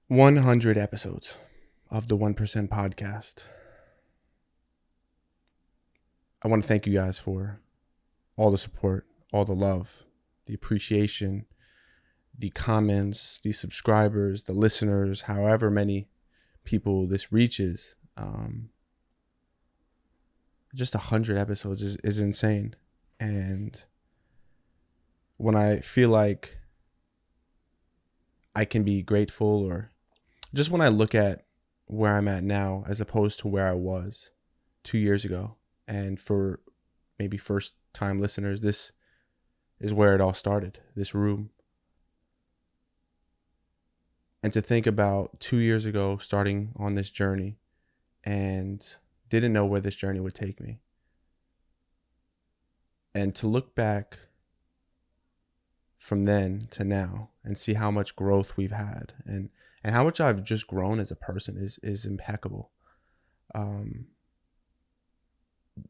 100 episodes of the 1% podcast. I want to thank you guys for all the support, all the love, the appreciation, the comments, the subscribers, the listeners, however many people this reaches. Just 100 episodes is insane. And when I feel like I can be grateful, or just when I look at where I'm at now as opposed to where I was 2 years ago, and for maybe first time listeners, this is where it all started, this room. And to think about 2 years ago starting on this journey and didn't know where this journey would take me. And to look back from then to now and see how much growth we've had and how much I've just grown as a person is impeccable.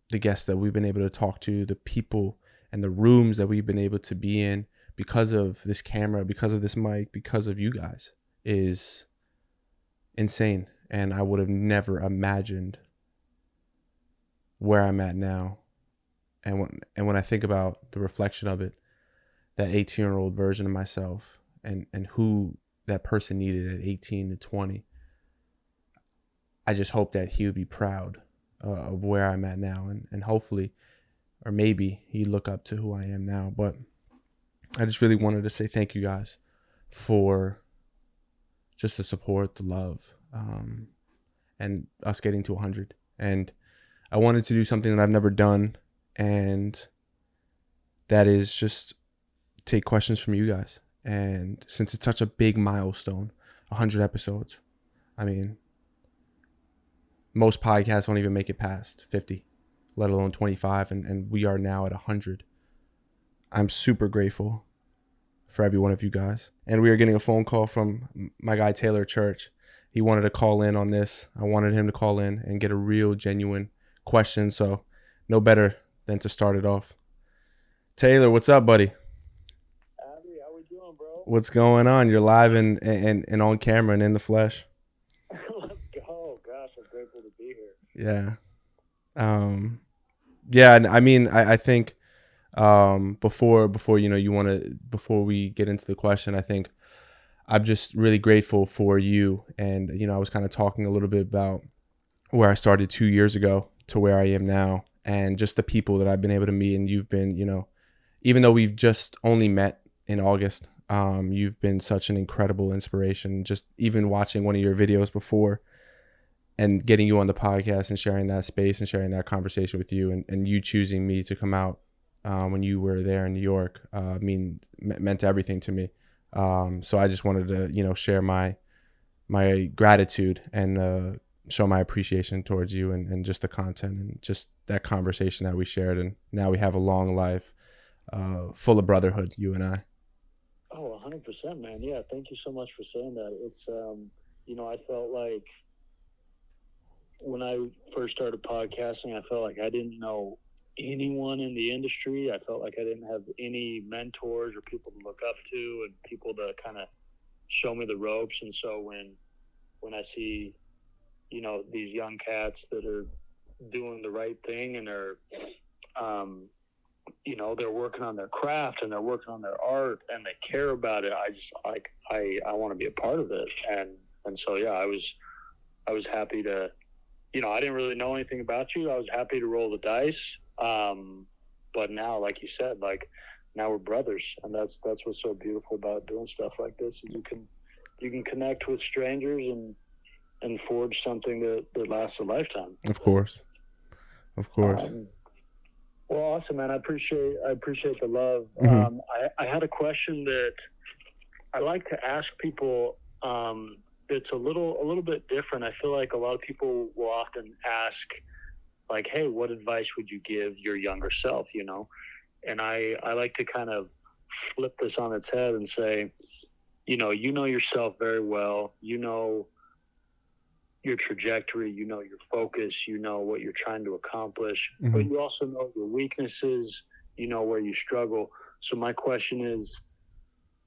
The guests that we've been able to talk to, the people and the rooms that we've been able to be in because of this camera, because of this mic, because of you guys is insane. And I would have never imagined where I'm at now. And when I think about the reflection of it, that 18-year-old version of myself and who that person needed at 18 to 20, I just hope that he would be proud of where I'm at now, and hopefully, or maybe he'd look up to who I am now. But I just really wanted to say thank you guys for just the support, the love, and us getting to 100. And I wanted to do something that I've never done, and that is just take questions from you guys. And since it's such a big milestone, 100 episodes, I mean, most podcasts don't even make it past 50, let alone 25, and we are now at 100. I'm super grateful for every one of you guys. And we are getting a phone call from my guy Taylor Church. He wanted to call in on this. I wanted him to call in and get a real genuine question, so no better than to start it off. Taylor, what's up, buddy? Abby, how we doing, bro? What's going on? You're live and on camera and in the flesh. Let's go. Gosh, I'm grateful to be here. Yeah. Yeah, I mean, I think before before we get into the question, I think I'm just really grateful for you. And I was kind of talking a little bit about where I started 2 years ago to where I am now, and just the people that I've been able to meet. And you've been, even though we've just only met in August, you've been such an incredible inspiration. Just even watching one of your videos before and getting you on the podcast and sharing that space and sharing that conversation with you, and you choosing me to come out when you were there in New York, meant everything to me. So I just wanted to, share my gratitude and show my appreciation towards you and just the content and just that conversation that we shared. And now we have a long life full of brotherhood, you and I. Oh, 100%, man. Yeah, thank you so much for saying that. It's, I felt like when I first started podcasting, I felt like I didn't know anyone in the industry. I felt like I didn't have any mentors or people to look up to and people to kind of show me the ropes. And so when I see, these young cats that are doing the right thing and are, they're working on their craft and they're working on their art and they care about it, I just like, I want to be a part of it. And so, yeah, I was happy to, I didn't really know anything about you. I was happy to roll the dice. But now, like you said, now we're brothers, and that's what's so beautiful about doing stuff like this. Is you can connect with strangers and forge something that lasts a lifetime. Of course. Well, awesome, man. I appreciate the love. Mm-hmm. I had a question that I like to ask people. It's a little bit different. I feel like a lot of people will often ask, like, hey, what advice would you give your younger self, And I like to kind of flip this on its head and say, you know yourself very well. You know your trajectory, your focus, what you're trying to accomplish, Mm-hmm. but you also know your weaknesses, where you struggle. So my question is,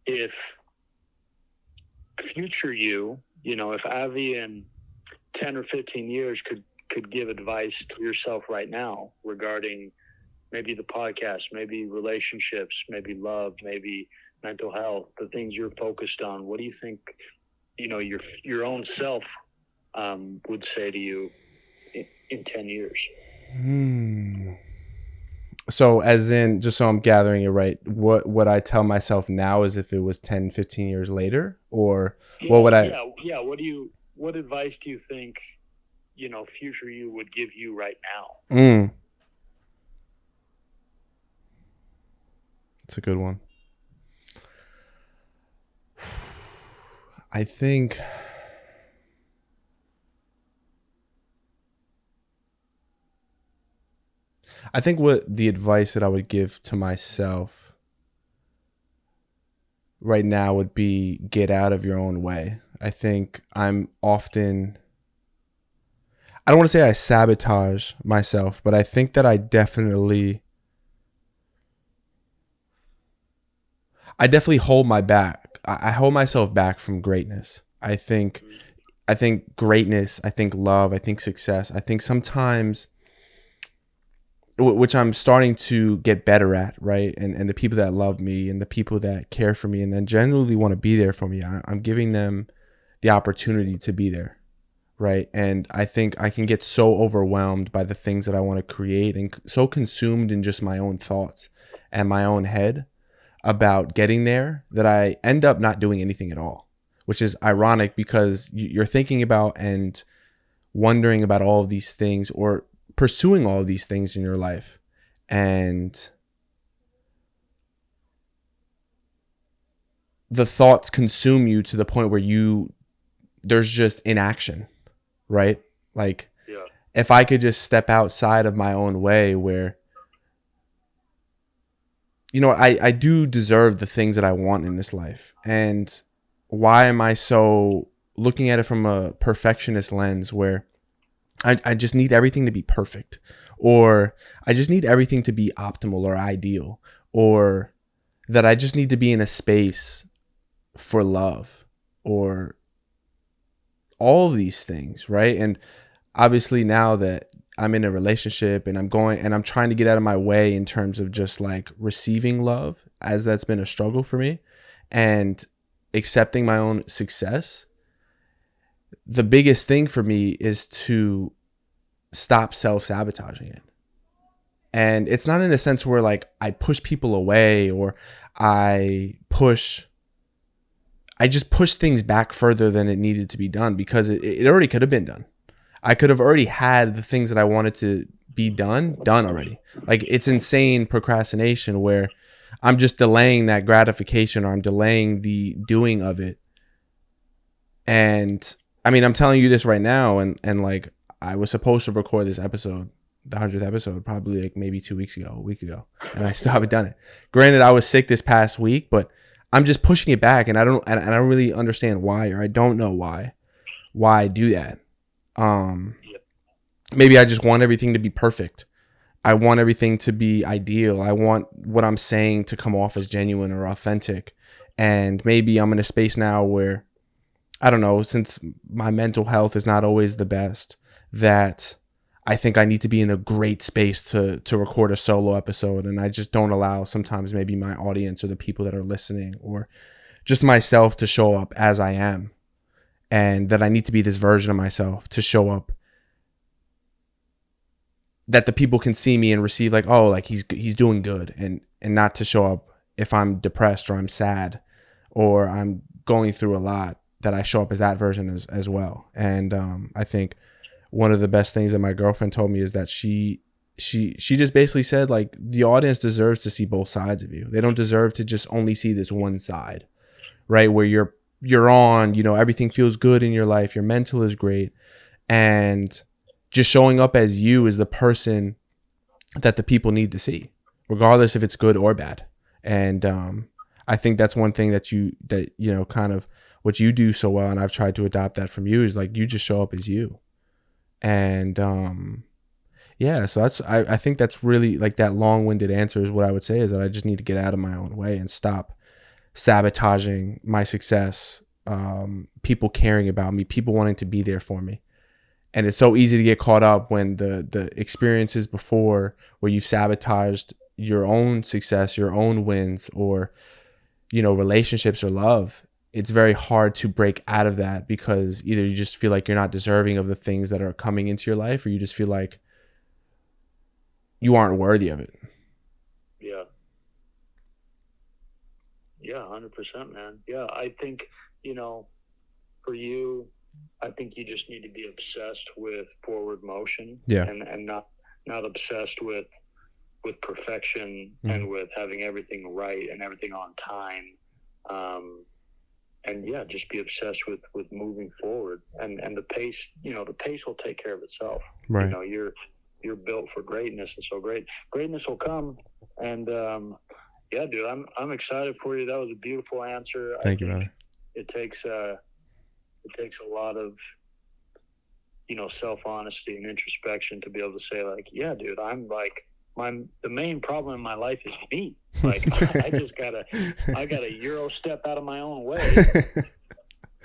if future you if Avi in 10 or 15 years could give advice to yourself right now regarding maybe the podcast, maybe relationships, maybe love, maybe mental health, the things you're focused on, what do you think, your own self would say to you in 10 years? So as in, just so I'm gathering it right, what I tell myself now is if it was 10, 15 years later, or what would I? Yeah. What advice do you think, future you would give you right now? It's a good one. I think what the advice that I would give to myself right now would be get out of your own way. I think I don't want to say I sabotage myself, but I think that I definitely hold my back. I hold myself back from greatness. I think greatness, I think love, I think success. I think sometimes, which I'm starting to get better at, right? And the people that love me and the people that care for me and then generally want to be there for me, I'm giving them the opportunity to be there, right? And I think I can get so overwhelmed by the things that I want to create and so consumed in just my own thoughts and my own head about getting there that I end up not doing anything at all, which is ironic because you're thinking about and wondering about all of these things or pursuing all of these things in your life, and the thoughts consume you to the point where there's just inaction, right? Like, Yeah. If I could just step outside of my own way where, I do deserve the things that I want in this life. And why am I so looking at it from a perfectionist lens where I just need everything to be perfect, or I just need everything to be optimal or ideal, or that I just need to be in a space for love, or all of these things, right? And obviously now that I'm in a relationship and I'm trying to get out of my way in terms of just like receiving love, as that's been a struggle for me, and accepting my own success, the biggest thing for me is to stop self-sabotaging it. And it's not in a sense where like I push people away or I just push things back further than it needed to be done, because it already could have been done. I could have already had the things that I wanted to be done already. Like, it's insane procrastination where I'm just delaying that gratification, or I'm delaying the doing of it. And I mean, I'm telling you this right now, and like, I was supposed to record this episode, the 100th episode, probably like maybe a week ago, and I still haven't done it. Granted, I was sick this past week, but I'm just pushing it back, and I don't really understand why, or I don't know why I do that. Maybe I just want everything to be perfect. I want everything to be ideal. I want what I'm saying to come off as genuine or authentic. And maybe I'm in a space now where, I don't know, since my mental health is not always the best, that I think I need to be in a great space to record a solo episode. And I just don't allow sometimes maybe my audience or the people that are listening or just myself to show up as I am. And that I need to be this version of myself to show up, that the people can see me and receive like, oh, like he's doing good, and not to show up if I'm depressed or I'm sad or I'm going through a lot, that I show up as that version as well. And I think one of the best things that my girlfriend told me is that she just basically said, like, the audience deserves to see both sides of you. They don't deserve to just only see this one side, right? Where you're on, everything feels good in your life, your mental is great, and just showing up as you is the person that the people need to see, regardless if it's good or bad. And I think that's one thing that kind of what you do so well, and I've tried to adopt that from you, is like, you just show up as you. And yeah, so I think that's really, like, that long-winded answer is what I would say, is that I just need to get out of my own way and stop sabotaging my success people caring about me, people wanting to be there for me. And it's so easy to get caught up when the experiences before where you've sabotaged your own success, your own wins, or, you know, relationships or love. It's very hard to break out of that because either you just feel like you're not deserving of the things that are coming into your life, or you just feel like you aren't worthy of it. Yeah. Yeah, 100%, man. Yeah, I think, you know, for you, I think you just need to be obsessed with forward motion, Yeah. and not obsessed with perfection, Mhm. and with having everything right and everything on time. And yeah, just be obsessed with moving forward, and the pace, you know, the pace will take care of itself. Right. You know, you're built for greatness, and so greatness will come. And yeah, dude, I'm excited for you. That was a beautiful answer. Thank you, brother. It takes a lot of, you know, self-honesty and introspection to be able to say, like, yeah, dude, I'm like, the main problem in my life is me. Like, I gotta Euro step out of my own way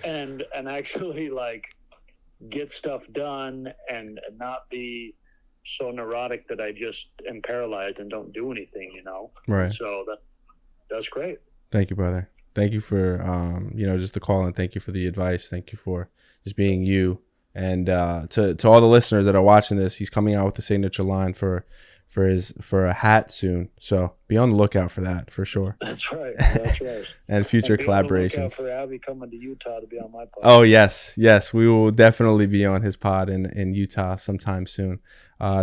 and actually, like, get stuff done, and not be so neurotic that I just am paralyzed and don't do anything, you know? Right. And so that's great. Thank you, brother. Thank you for, you know, just the call, and thank you for the advice. Thank you for just being you. And to all the listeners that are watching this, he's coming out with the signature line for a hat soon. So be on the lookout for that for sure. That's right. That's right. And future and be on the lookout collaborations. for Abby coming to Utah to be on my pod. Oh yes, we will definitely be on his pod in Utah sometime soon.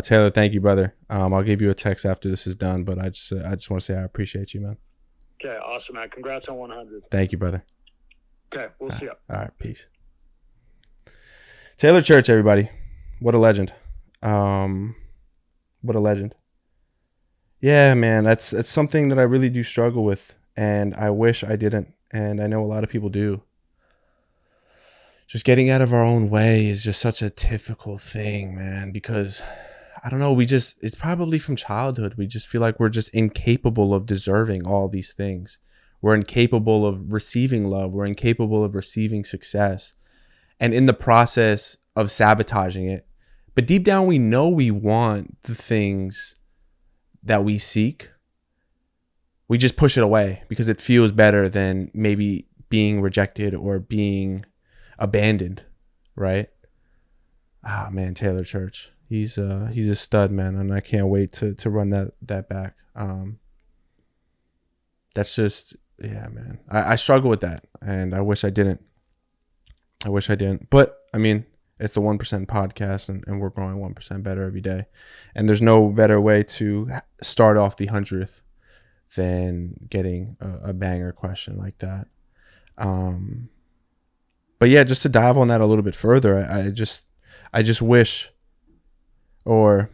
Taylor, thank you, brother. I'll give you a text after this is done, but I just want to say I appreciate you, man. Okay, awesome, man. Congrats on 100. Thank you, brother. Okay, we'll see you. All right, peace. Taylor Church, everybody. What a legend. What a legend. Yeah, man, that's something that I really do struggle with, and I wish I didn't, and I know a lot of people do. Just getting out of our own way is just such a difficult thing, man, because I don't know, it's probably from childhood. We just feel like we're just incapable of deserving all these things. We're incapable of receiving love. We're incapable of receiving success. And in the process of sabotaging it, but deep down, we know we want the things that we seek. We just push it away because it feels better than maybe being rejected or being abandoned, right? Ah, man, Taylor Church. He's a stud, man, and I can't wait to run that back. That's just, yeah, man. I struggle with that, and I wish I didn't. But I mean, it's the 1% podcast, and we're growing 1% better every day. And there's no better way to start off the 100th than getting a banger question like that. But yeah, just to dive on that a little bit further, I just wish, or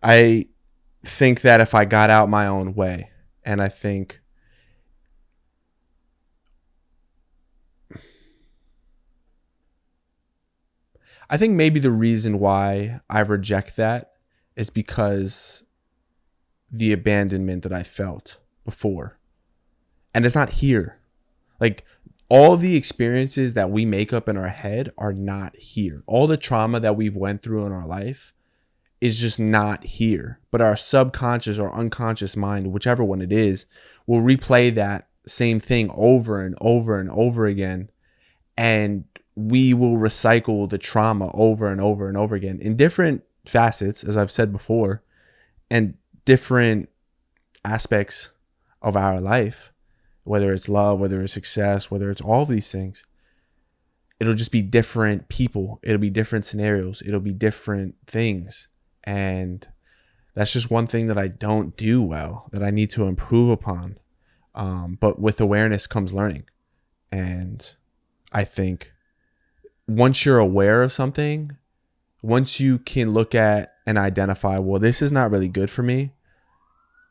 I think that if I got out my own way, and I think maybe the reason why I reject that is because the abandonment that I felt before. And it's not here. Like, all the experiences that we make up in our head are not here. All the trauma that we've went through in our life is just not here. But our subconscious or unconscious mind, whichever one it is, will replay that same thing over and over and over again. And we will recycle the trauma over and over and over again in different facets, as I've said before, and different aspects of our life, whether it's love, whether it's success, whether it's all these things. It'll just be different people. It'll be different scenarios. It'll be different things. And that's just one thing that I don't do well, that I need to improve upon. But with awareness comes learning. And I think once you're aware of something, once you can look at and identify, well, this is not really good for me,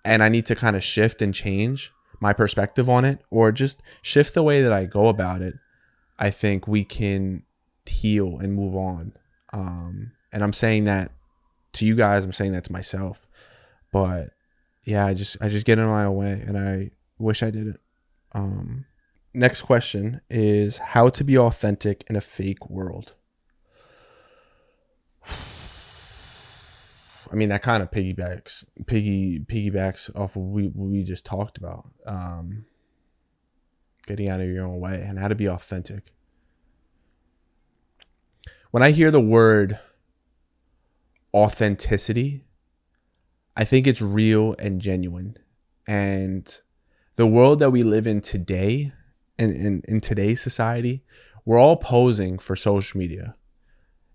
and I need to kind of shift and change my perspective on it, or just shift the way that I go about it, I think we can heal and move on. And I'm saying that to you guys, I'm saying that to myself. But yeah, I just get in my own way, and I wish I didn't. Next question is how to be authentic in a fake world. I mean, that kind of piggybacks off of what we just talked about. Getting out of your own way and how to be authentic. When I hear the word authenticity, I think it's real and genuine. And the world that we live in today, and in today's society, we're all posing for social media.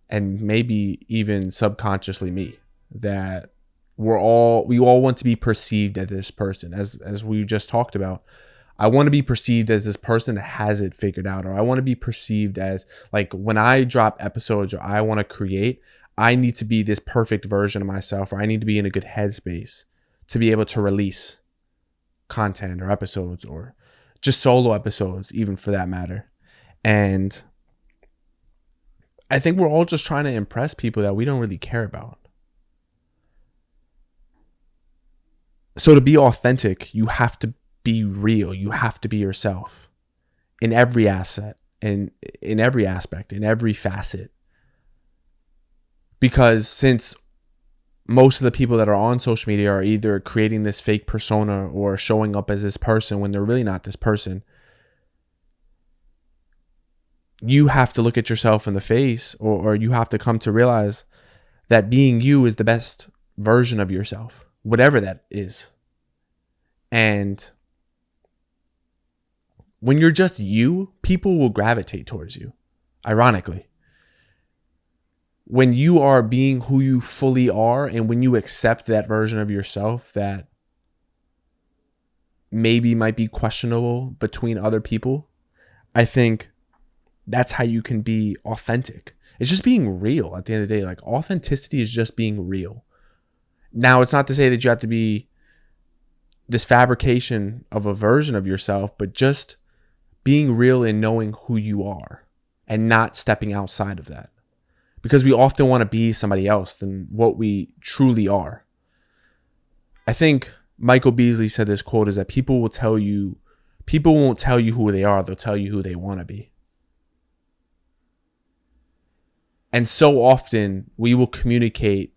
And maybe even subconsciously me, that we all want to be perceived as this person. As we just talked about, I want to be perceived as this person that has it figured out, or I want to be perceived as, like, when I drop episodes or I want to create, I need to be this perfect version of myself, or I need to be in a good headspace to be able to release content or episodes, or just solo episodes, even for that matter. And I think we're all just trying to impress people that we don't really care about. So to be authentic, you have to be real. You have to be yourself in every asset, in every aspect, in every facet. Because since most of the people that are on social media are either creating this fake persona or showing up as this person when they're really not this person, you have to look at yourself in the face, or you have to come to realize that being you is the best version of yourself, whatever that is. And when you're just you, people will gravitate towards you, ironically. When you are being who you fully are, and when you accept that version of yourself that maybe might be questionable between other people, I think that's how you can be authentic. It's just being real at the end of the day. Like, authenticity is just being real. Now, it's not to say that you have to be this fabrication of a version of yourself, but just being real and knowing who you are and not stepping outside of that. Because we often want to be somebody else than what we truly are. I think Michael Beasley said this quote is that people won't tell you who they are, they'll tell you who they want to be. And so often we will communicate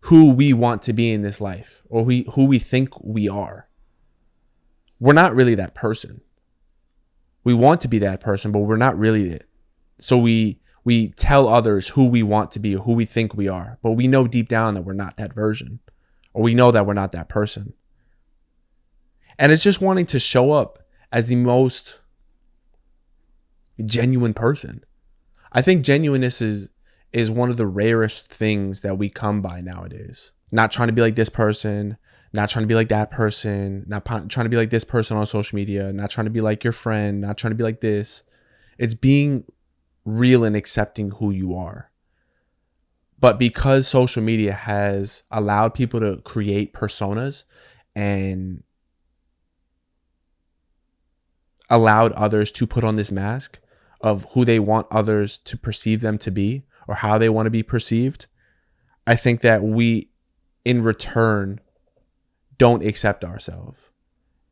who we want to be in this life, or who we think we are. We're not really that person. We want to be that person, but we're not really it. So we tell others who we want to be, or who we think we are, but we know deep down that we're not that version, or we know that we're not that person. And it's just wanting to show up as the most genuine person. I think genuineness is one of the rarest things that we come by nowadays. Not trying to be like this person, not trying to be like that person, not trying to be like this person on social media, not trying to be like your friend, not trying to be like this. It's being real and accepting who you are. But because social media has allowed people to create personas and allowed others to put on this mask of who they want others to perceive them to be, or how they want to be perceived, I think that we, in return, don't accept ourselves.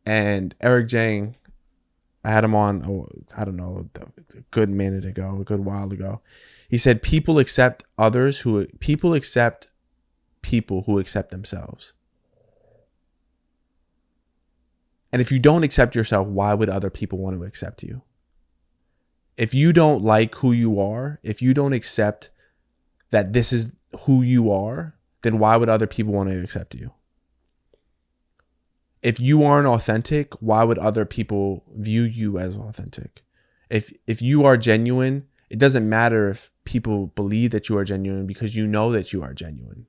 And Eric Jang, I had him on, I don't know, a good minute ago, a good while ago. He said, people accept people who accept themselves. And if you don't accept yourself, why would other people want to accept you? If you don't like who you are, if you don't accept that this is who you are, then why would other people want to accept you? If you aren't authentic, why would other people view you as authentic? If you are genuine, it doesn't matter if people believe that you are genuine, because you know that you are genuine.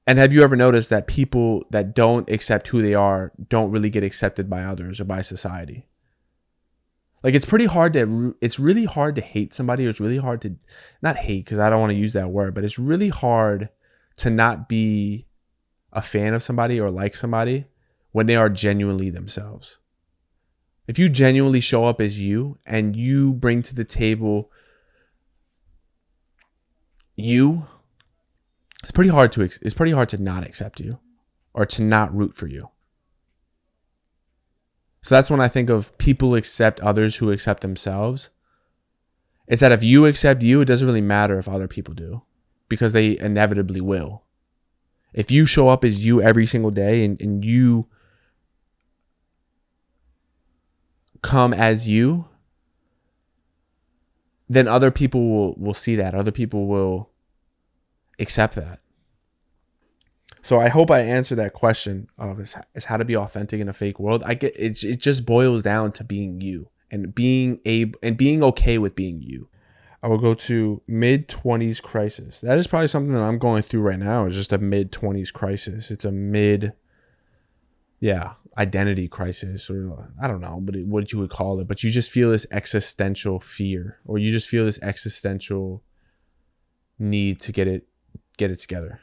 And have you ever noticed that people that don't accept who they are don't really get accepted by others or by society? Like, it's really hard to hate somebody, or it's really hard to, not hate, because I don't want to use that word, but it's really hard to not be a fan of somebody or like somebody when they are genuinely themselves. If you genuinely show up as you, and you bring to the table you, it's pretty hard to not accept you or to not root for you. So that's when I think of people accept others who accept themselves. It's that if you accept you, it doesn't really matter if other people do, because they inevitably will. If you show up as you every single day and you come as you, then other people will see that. Other people will accept that. So I hope I answered that question of is how to be authentic in a fake world. I get it. It just boils down to being you and being okay with being you. I will go to mid-20s crisis. That is probably something that I'm going through right now. Is just a mid-20s crisis. It's a identity crisis, or I don't know, but what you would call it. But you just feel this existential fear, or you just feel this existential need to get it together.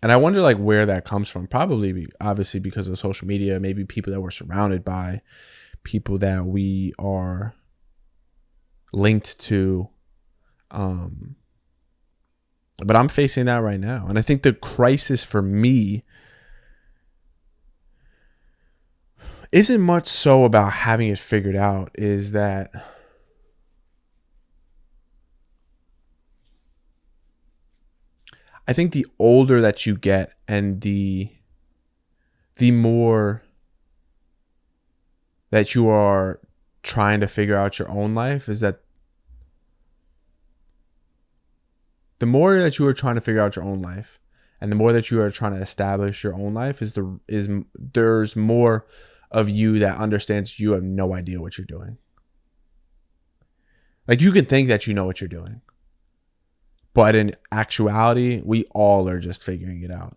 And I wonder like where that comes from. Probably, obviously, because of social media, maybe people that we're surrounded by, people that we are linked to. But I'm facing that right now. And I think the crisis for me isn't much so about having it figured out, is that I think the older that you get and the more that you are trying to figure out your own life, is that the more that you are trying to figure out your own life and the more that you are trying to establish your own life, there's more of you that understands you have no idea what you're doing. Like, you can think that you know what you're doing, but in actuality, we all are just figuring it out.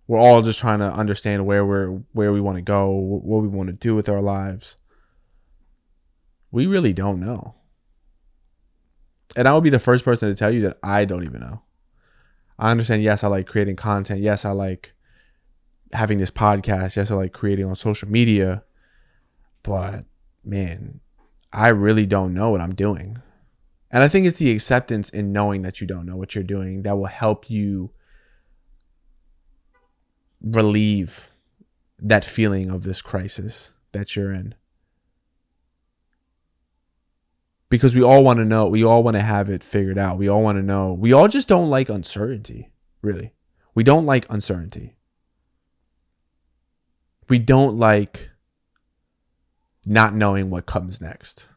We're all just trying to understand where we want to go, what we want to do with our lives. We really don't know. And I will be the first person to tell you that I don't even know. I understand, yes, I like creating content. Yes, I like having this podcast. Yes, I like creating on social media. But, man, I really don't know what I'm doing. And I think it's the acceptance in knowing that you don't know what you're doing that will help you relieve that feeling of this crisis that you're in. Because we all want to know, we all want to have it figured out. We all want to know. We all just don't like uncertainty, really. We don't like uncertainty. We don't like not knowing what comes next.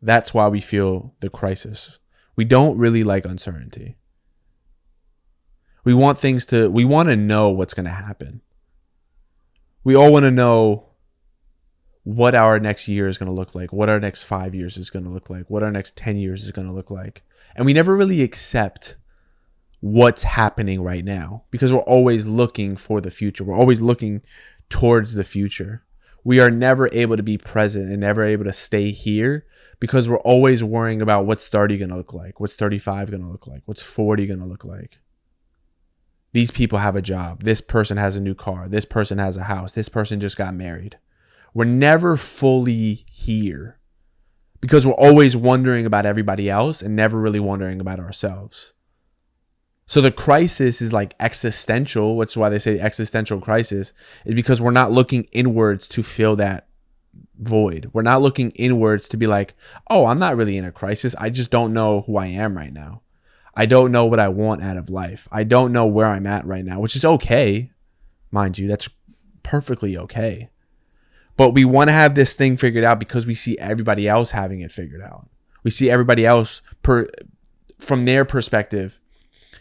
That's why we feel the crisis. We don't really like uncertainty. We want to know what's going to happen. We all want to know what our next year is going to look like, what our next 5 years is going to look like, what our next 10 years is going to look like. And we never really accept what's happening right now because we're always looking for the future. We're always looking towards the future. We are never able to be present and never able to stay here because we're always worrying about what's 30 going to look like, what's 35 going to look like, what's 40 going to look like. These people have a job. This person has a new car. This person has a house. This person just got married. We're never fully here because we're always wondering about everybody else and never really wondering about ourselves. So the crisis is like existential, which is why they say existential crisis, is because we're not looking inwards to fill that void. We're not looking inwards to be like, oh, I'm not really in a crisis. I just don't know who I am right now. I don't know what I want out of life. I don't know where I'm at right now, which is okay. Mind you, that's perfectly okay. But we want to have this thing figured out because we see everybody else having it figured out. We see everybody else from their perspective.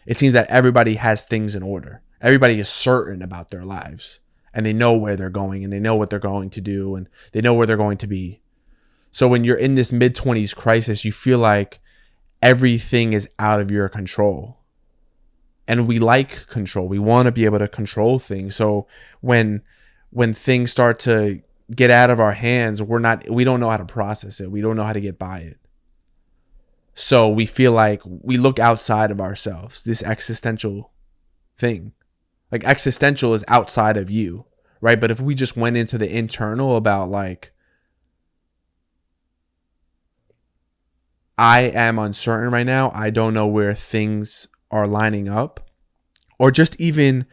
It seems that everybody has things in order. Everybody is certain about their lives and they know where they're going and they know what they're going to do and they know where they're going to be. So when you're in this mid-20s crisis, you feel like everything is out of your control. And we like control. We want to be able to control things. So when things start to get out of our hands, we don't know how to process it. We don't know how to get by it. So we feel like we look outside of ourselves, this existential thing. Like existential is outside of you, right? But if we just went into the internal about like, I am uncertain right now. I don't know where things are lining up. Or just even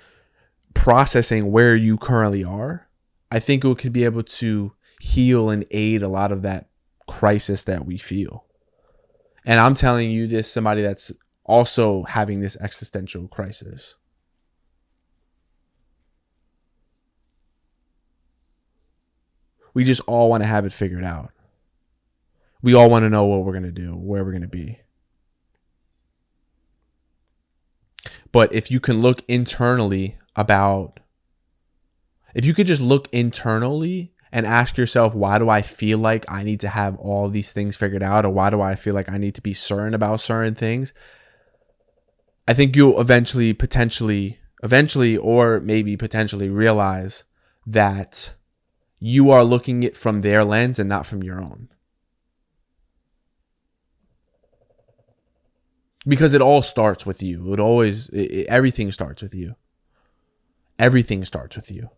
processing where you currently are, I think it could be able to heal and aid a lot of that crisis that we feel. And I'm telling you this, somebody that's also having this existential crisis. We just all want to have it figured out. We all want to know what we're going to do, where we're going to be. But if you can look internally if you could just look internally and ask yourself, why do I feel like I need to have all these things figured out? Or why do I feel like I need to be certain about certain things? I think you'll eventually, or maybe potentially realize that you are looking at from their lens and not from your own. Because it all starts with you. Everything starts with you. Everything starts with you.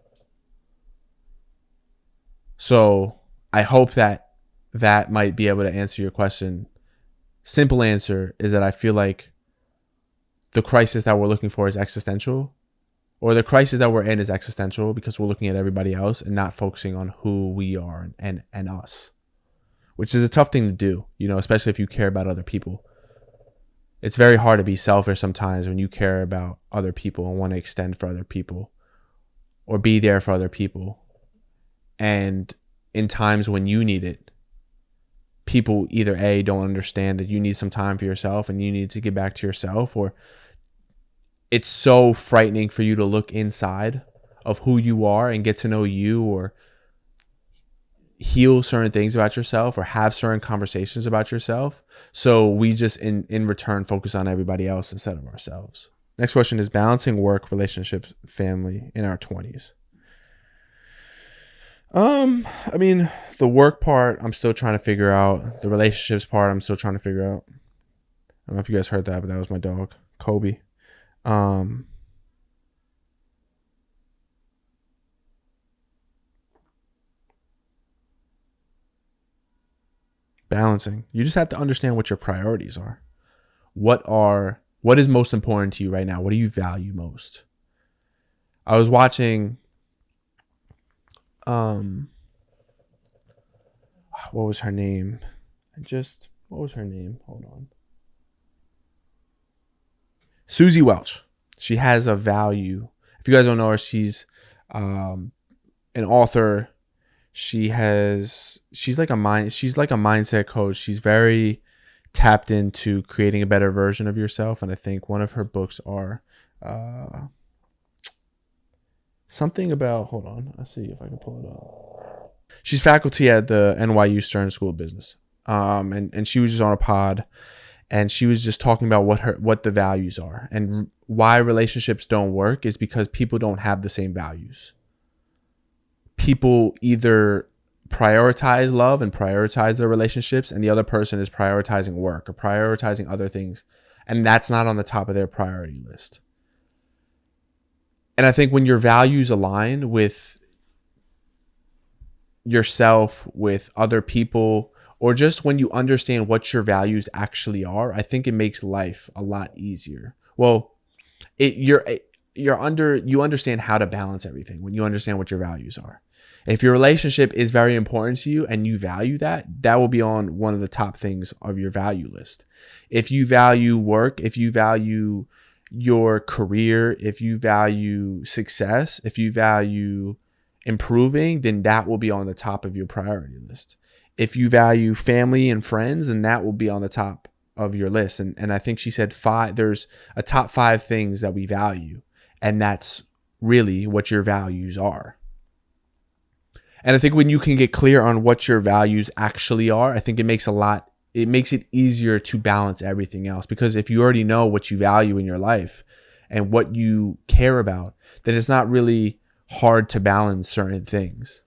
So I hope that might be able to answer your question. Simple answer is that I feel like the crisis that we're looking for is existential, or the crisis that we're in is existential because we're looking at everybody else and not focusing on who we are and us, which is a tough thing to do, especially if you care about other people. It's very hard to be selfish sometimes when you care about other people and want to extend for other people or be there for other people. And in times when you need it, people either A, don't understand that you need some time for yourself and you need to get back to yourself, or it's so frightening for you to look inside of who you are and get to know you, or heal certain things about yourself, or have certain conversations about yourself. So we just in return focus on everybody else instead of ourselves. Next question is balancing work, relationships, family in our 20s. I mean, the work part, I'm still trying to figure out. The relationships part, I'm still trying to figure out. I don't know if you guys heard that, but that was my dog, Kobe. Balancing. You just have to understand what your priorities are. What is most important to you right now? What do you value most? I was watching what was her name? What was her name? Hold on. Susie Welch. She has a value. If you guys don't know her, she's an author. She's like a mindset coach. She's very tapped into creating a better version of yourself. And I think one of her books are something about, hold on, I'll see if I can pull it up. She's faculty at the NYU Stern School of Business. And she was just on a pod, and she was just talking about what the values are, and why relationships don't work is because people don't have the same values. People either prioritize love and prioritize their relationships, and the other person is prioritizing work or prioritizing other things, and that's not on the top of their priority list. And I think when your values align with yourself, with other people, or just when you understand what your values actually are, I think it makes life a lot easier. Well, you understand how to balance everything when you understand what your values are. If your relationship is very important to you and you value that will be on one of the top things of your value list. If you value work, if you value your career, if you value success, if you value improving, then that will be on the top of your priority list. If you value family and friends, then that will be on the top of your list. And I think she said there's a top 5 things that we value, and that's really what your values are. And I think when you can get clear on what your values actually are, I think it makes it easier to balance everything else. Because if you already know what you value in your life and what you care about, then it's not really hard to balance certain things.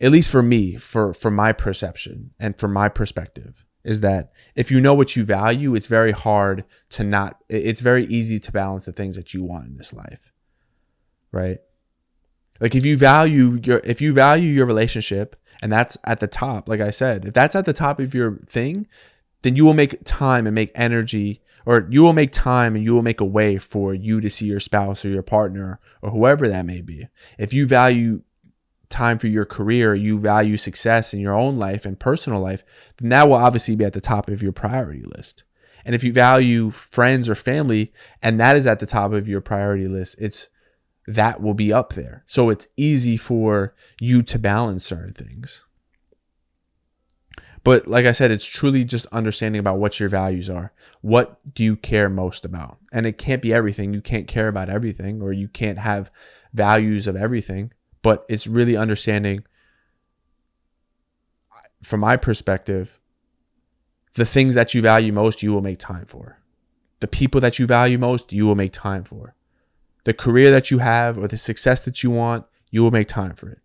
At least for me, for my perception and from my perspective, is that if you know what you value, it's very very easy to balance the things that you want in this life. Right? Like if you value your relationship, and that's at the top, like I said, if that's at the top of your thing, then you will make time and make energy or you will make time and you will make a way for you to see your spouse or your partner or whoever that may be. If you value time for your career, you value success in your own life and personal life, then that will obviously be at the top of your priority list. And if you value friends or family and that is at the top of your priority list, that will be up there. So it's easy for you to balance certain things. But like I said, it's truly just understanding about what your values are. What do you care most about? And it can't be everything. You can't care about everything, or you can't have values of everything. But it's really understanding, from my perspective, the things that you value most, you will make time for. The people that you value most, you will make time for. The career that you have or the success that you want, you will make time for it.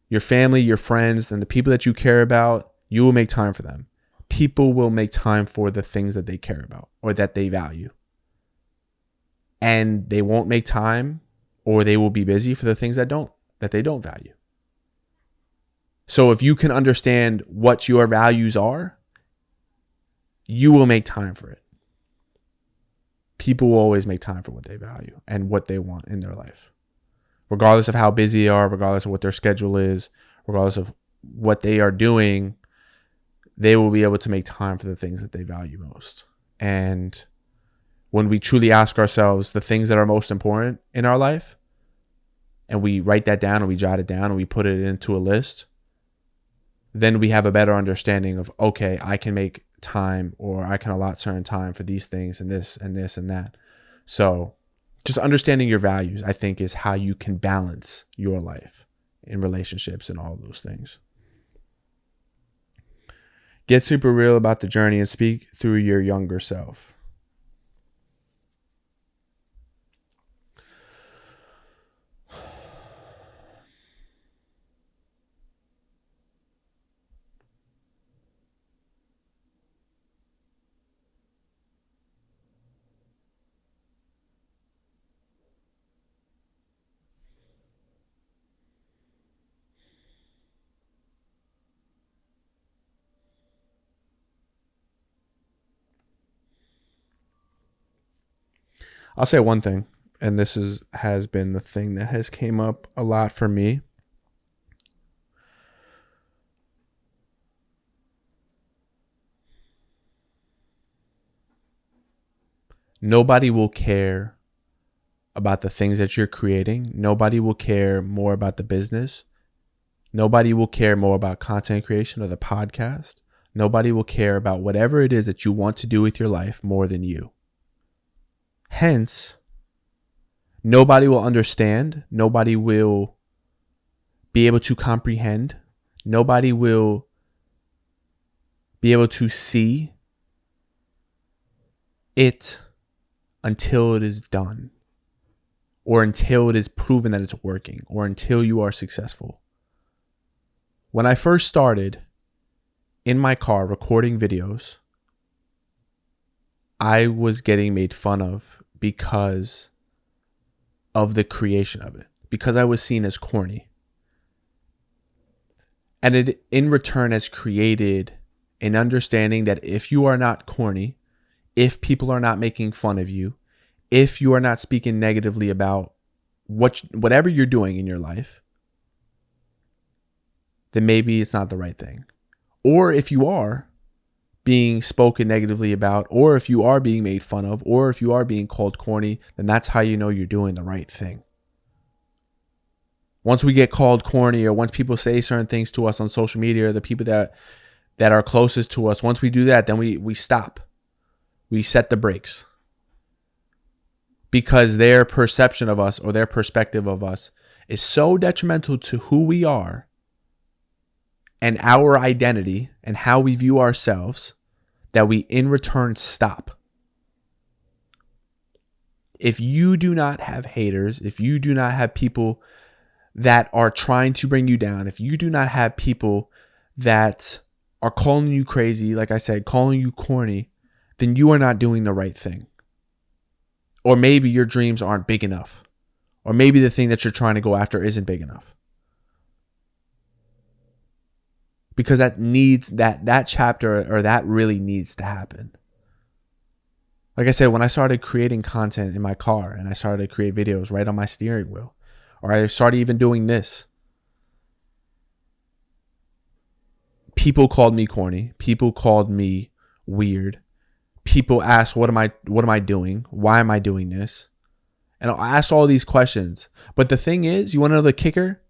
Your family, your friends, and the people that you care about, you will make time for them. People will make time for the things that they care about or that they value. And they won't make time, or they will be busy for the things that they don't value. So if you can understand what your values are, you will make time for it. People will always make time for what they value and what they want in their life. Regardless of how busy they are, regardless of what their schedule is, regardless of what they are doing, they will be able to make time for the things that they value most. And when we truly ask ourselves the things that are most important in our life, and we write that down and we jot it down and we put it into a list, then we have a better understanding of, okay, I can make time, or I can allot certain time for these things and this and this and that. So just understanding your values, I think, is how you can balance your life in relationships and all of those things. Get super real about the journey and speak through your younger self. I'll say one thing, and this has been the thing that has came up a lot for me. Nobody will care about the things that you're creating. Nobody will care more about the business. Nobody will care more about content creation or the podcast. Nobody will care about whatever it is that you want to do with your life more than you. Hence, nobody will understand. Nobody will be able to comprehend. Nobody will be able to see it until it is done, or until it is proven that it's working, or until you are successful. When I first started in my car recording videos, I was getting made fun of because of the creation of it, because I was seen as corny. And it in return has created an understanding that if you are not corny, if people are not making fun of you, if you are not speaking negatively about whatever you're doing in your life, then maybe it's not the right thing. Or if you are being spoken negatively about, or if you are being made fun of, or if you are being called corny, then that's how you know you're doing the right thing. Once we get called corny, or once people say certain things to us on social media, or the people that are closest to us, once we do that, then we stop. We set the brakes. Because their perception of us, or their perspective of us, is so detrimental to who we are and our identity and how we view ourselves, that we in return stop. If you do not have haters, if you do not have people that are trying to bring you down, if you do not have people that are calling you crazy, like I said, calling you corny, then you are not doing the right thing. Or maybe your dreams aren't big enough. Or maybe the thing that you're trying to go after isn't big enough. Because that chapter, or that really needs to happen. Like I said, when I started creating content in my car and I started to create videos right on my steering wheel, or I started even doing this, people called me corny. People called me weird. People asked, what am I doing? Why am I doing this? And I asked all these questions. But the thing is, you want to know the kicker?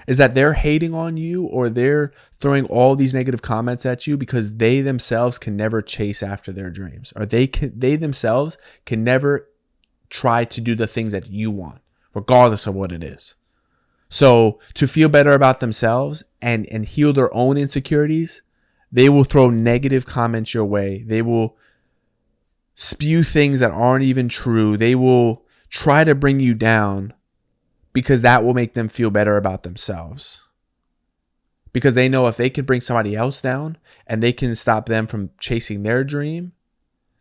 Is that they're hating on you, or they're throwing all these negative comments at you because they themselves can never chase after their dreams, or they themselves can never try to do the things that you want, regardless of what it is. So to feel better about themselves and heal their own insecurities, they will throw negative comments your way. They will spew things that aren't even true. They will try to bring you down because that will make them feel better about themselves. Because they know if they can bring somebody else down and they can stop them from chasing their dream,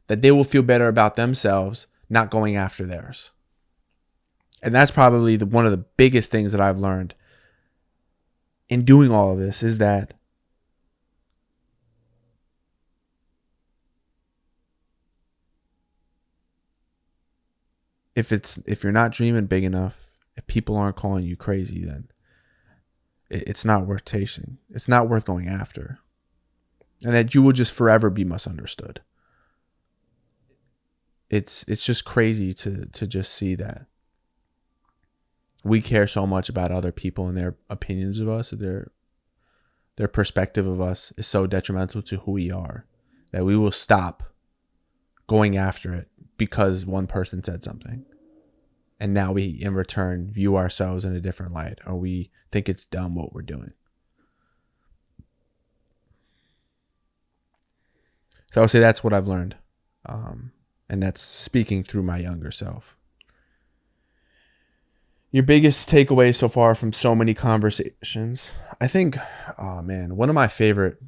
that they will feel better about themselves not going after theirs. And that's probably one of the biggest things that I've learned in doing all of this, is that if you're not dreaming big enough, if people aren't calling you crazy, then it's not worth chasing. It's not worth going after. And that you will just forever be misunderstood. It's just crazy to just see that we care so much about other people and their opinions of us, their perspective of us is so detrimental to who we are, that we will stop going after it because one person said something. And now we, in return, view ourselves in a different light, or we think it's dumb what we're doing. So I would say that's what I've learned. And that's speaking through my younger self. Your biggest takeaway so far from so many conversations? I think, oh man, one of my favorite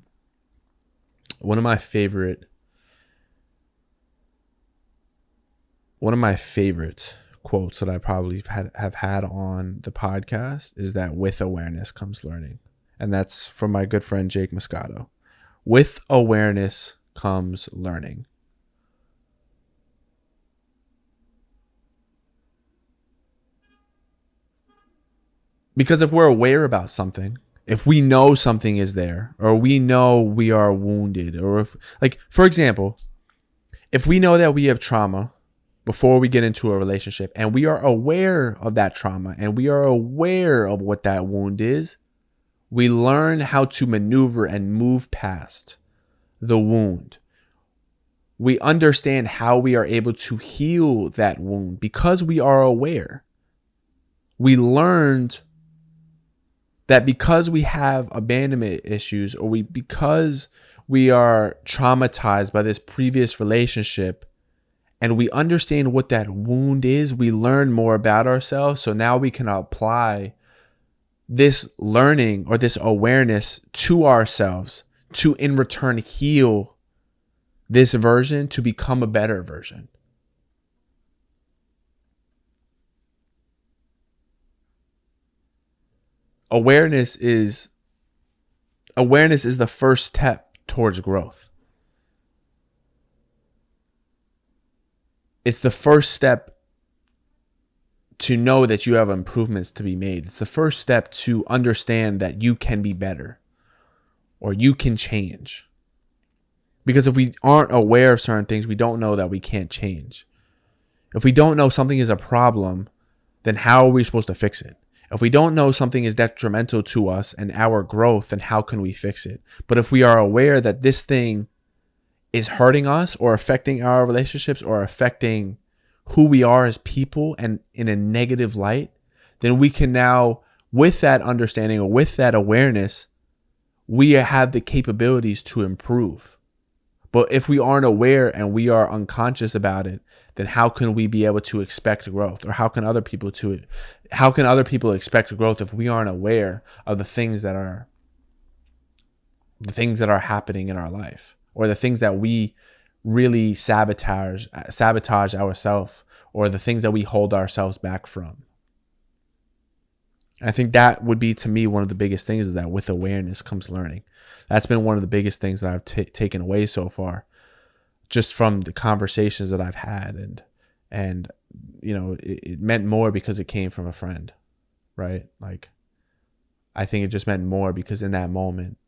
quotes that I probably have had on the podcast is that with awareness comes learning. And that's from my good friend Jake Moscato. With awareness comes learning. Because if we're aware about something, if we know something is there, or we know we are wounded, or if, like, for example, if we know that we have trauma before we get into a relationship, and we are aware of that trauma, and we are aware of what that wound is, we learn how to maneuver and move past the wound. We understand how we are able to heal that wound because we are aware. We learned that because we have abandonment issues, or because we are traumatized by this previous relationship, and we understand what that wound is, we learn more about ourselves. So now we can apply this learning or this awareness to ourselves to in return heal this version to become a better version. Awareness is the first step towards growth. It's the first step to know that you have improvements to be made. It's the first step to understand that you can be better, or you can change. Because if we aren't aware of certain things, we don't know that we can't change. If we don't know something is a problem, then how are we supposed to fix it? If we don't know something is detrimental to us and our growth, then how can we fix it? But if we are aware that this thing is hurting us, or affecting our relationships, or affecting who we are as people and in a negative light, then we can now, with that understanding or with that awareness, we have the capabilities to improve. But if we aren't aware and we are unconscious about it, then how can we be able to expect growth? Or how can other people expect growth if we aren't aware of the things that are happening in our life, or the things that we really sabotage ourselves, or the things that we hold ourselves back from? I think that would be, to me, one of the biggest things, is that with awareness comes learning. That's been one of the biggest things that I've taken away so far. just from the conversations that I've had, and it meant more because it came from a friend, right? Like, I think it just meant more because in that moment,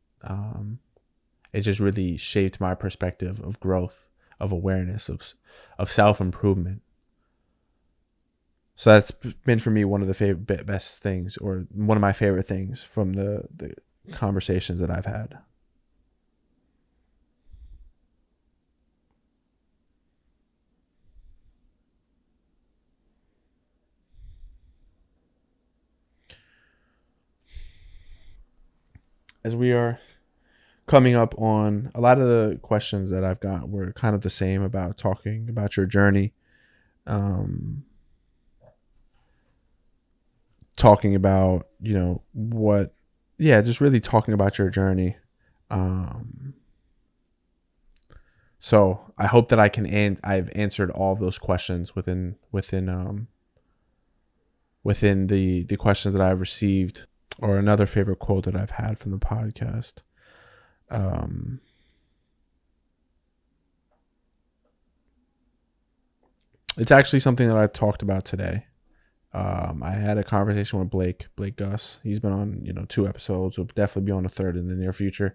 it just really shaped my perspective of growth, of awareness, of self-improvement. So that's been for me one of the best things, or one of my favorite things from the conversations that I've had. As we are coming up on, a lot of the questions that I've got were kind of the same, about talking about your journey, talking about, just really talking about your journey. So I hope that I've answered all of those questions within the questions that I've received. Or another favorite quote that I've had from the podcast. It's actually something that I talked about today. I had a conversation with Blake Gus. He's been on, 2 episodes. Will definitely be on a 3rd in the near future.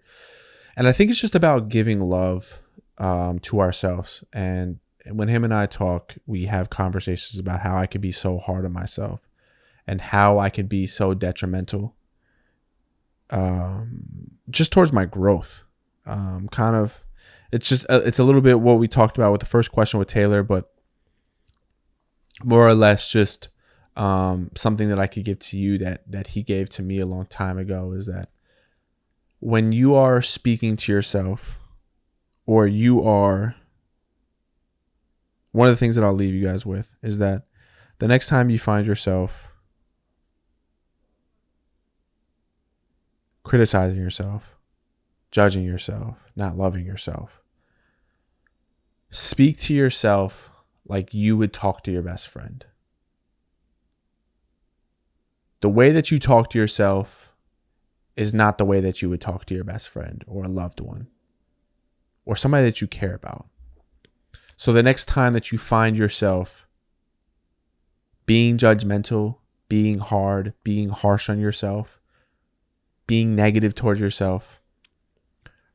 And I think it's just about giving love to ourselves. And when him and I talk, we have conversations about how I could be so hard on myself, and how I could be so detrimental just towards my growth. It's a little bit what we talked about with the first question with Taylor, but more or less just something that I could give to you that he gave to me a long time ago, is that when you are speaking to yourself, or one of the things that I'll leave you guys with is that the next time you find yourself criticizing yourself, judging yourself, not loving yourself, speak to yourself like you would talk to your best friend. The way that you talk to yourself is not the way that you would talk to your best friend, or a loved one, or somebody that you care about. So the next time that you find yourself being judgmental, being hard, being harsh on yourself, being negative towards yourself,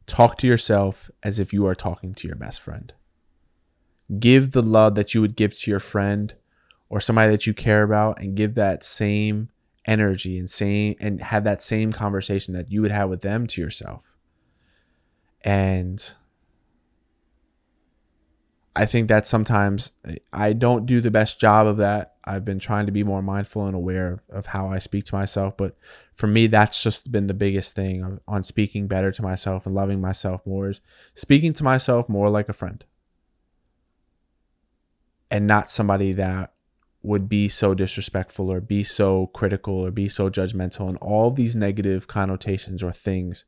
talk to yourself as if you are talking to your best friend. Give the love that you would give to your friend or somebody that you care about, and give that same energy and have that same conversation that you would have with them to yourself. And I think that sometimes I don't do the best job of that. I've been trying to be more mindful and aware of how I speak to myself. But for me, that's just been the biggest thing on speaking better to myself and loving myself more, is speaking to myself more like a friend, and not somebody that would be so disrespectful, or be so critical, or be so judgmental, and all these negative connotations or things.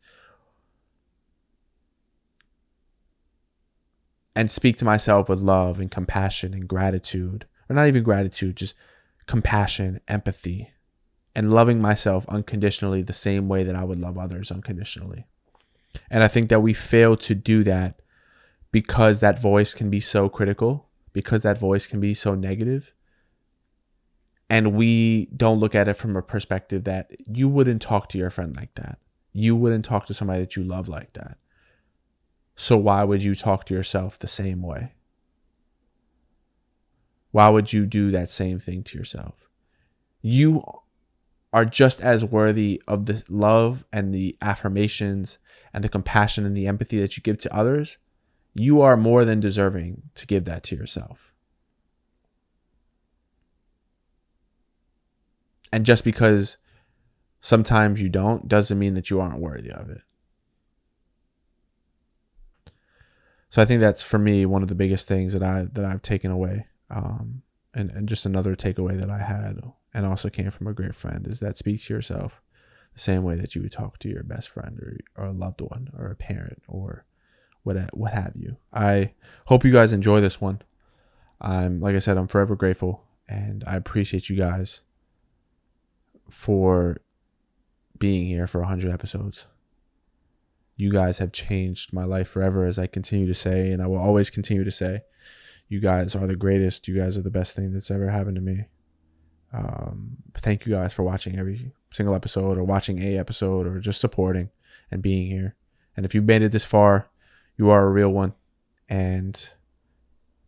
And speak to myself with love and compassion and gratitude, or not even gratitude, just compassion, empathy, and loving myself unconditionally the same way that I would love others unconditionally. And I think that we fail to do that because that voice can be so critical, because that voice can be so negative. And we don't look at it from a perspective that you wouldn't talk to your friend like that. You wouldn't talk to somebody that you love like that. So why would you talk to yourself the same way? Why would you do that same thing to yourself? You are just as worthy of this love and the affirmations and the compassion and the empathy that you give to others. You are more than deserving to give that to yourself. And just because sometimes you don't, doesn't mean that you aren't worthy of it. So I think that's, for me, one of the biggest things that I've taken away, and just another takeaway that I had, and also came from a great friend, is that speak to yourself the same way that you would talk to your best friend, or a loved one, or a parent, or what have you. I hope you guys enjoy this one. Like I said, I'm forever grateful, and I appreciate you guys for being here for 100 episodes. You guys have changed my life forever, as I continue to say, and I will always continue to say. You guys are the greatest. You guys are the best thing that's ever happened to me. Thank you guys for watching every single episode, or watching a episode, or just supporting and being here. And if you've made it this far, you are a real one. And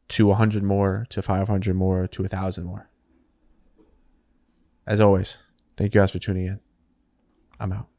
to 100 more, to 500 more, to 1,000 more. As always, thank you guys for tuning in. I'm out.